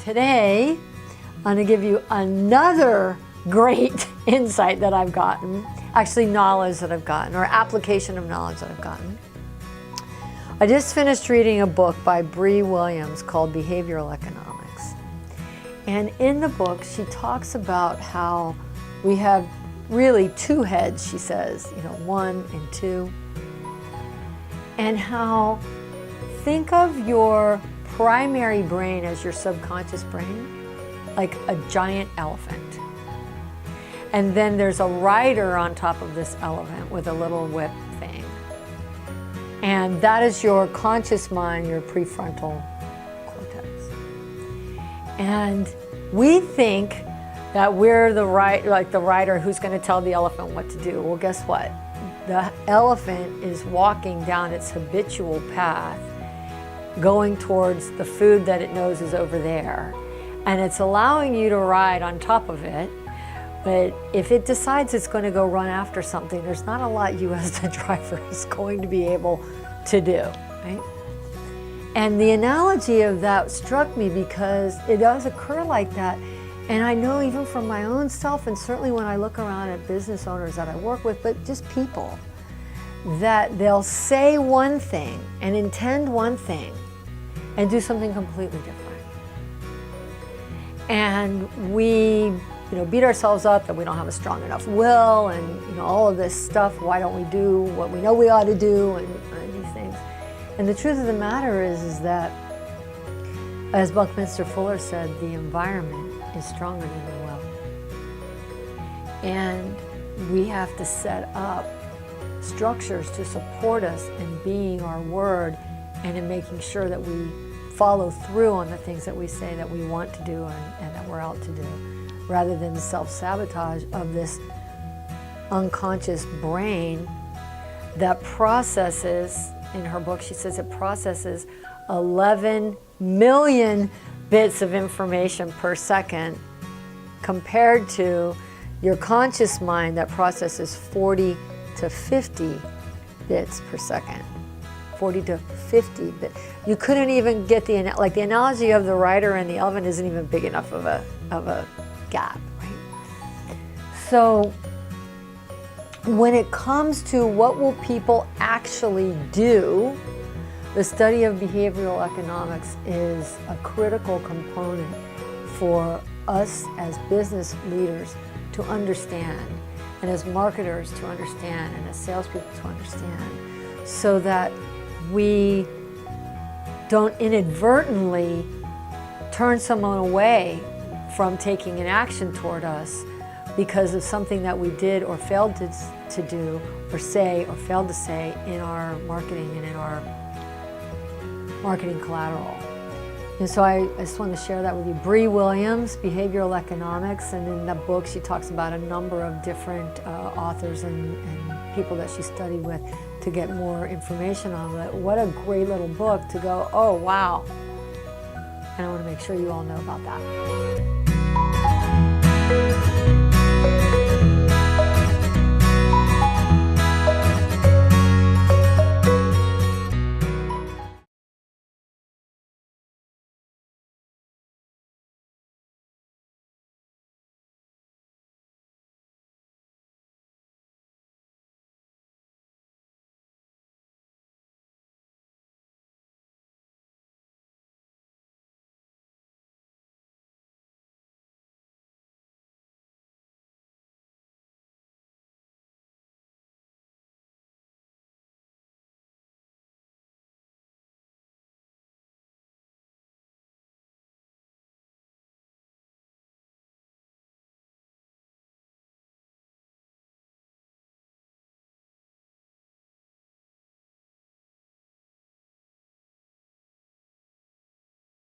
today, I'm going to give you another great insight that I've gotten, actually knowledge that I've gotten, or application of knowledge that I've gotten. I just finished reading a book by Bri Williams called Behavioural Economics. And in the book, she talks about how we have really two heads, she says, one and two. And how, think of your primary brain as your subconscious brain, like a giant elephant. And then there's a rider on top of this elephant with a little whip thing. And that is your conscious mind, your prefrontal cortex. And we think that we're the rider who's going to tell the elephant what to do. Well, guess what? The elephant is walking down its habitual path, going towards the food that it knows is over there. And it's allowing you to ride on top of it. But if it decides it's going to go run after something, there's not a lot you as the driver is going to be able to do, right? And the analogy of that struck me because it does occur like that. And I know even from my own self, and certainly when I look around at business owners that I work with, but just people, that they'll say one thing and intend one thing and do something completely different. And we beat ourselves up that we don't have a strong enough will and all of this stuff. Why don't we do what we know we ought to do and these things? And the truth of the matter is that, as Buckminster Fuller said, the environment is stronger than the will. And we have to set up structures to support us in being our word and in making sure that we follow through on the things that we say that we want to do and that we're out to do, rather than the self-sabotage of this unconscious brain that processes, in her book she says it processes 11 million bits of information per second, compared to your conscious mind that processes 40 to 50 bits per second. 40 to 50 bits. You couldn't even get the analogy of the rider and the elephant isn't even big enough of a gap, right? So when it comes to what will people actually do, the study of behavioral economics is a critical component for us as business leaders to understand, and as marketers to understand, and as salespeople to understand, so that we don't inadvertently turn someone away from taking an action toward us because of something that we did or failed to do or say or failed to say in our marketing and in our marketing collateral. And so I just want to share that with you. Bri Williams, Behavioral Economics, and in that book she talks about a number of different authors and people that she studied with to get more information on it. What a great little book to go, oh wow. And I want to make sure you all know about that.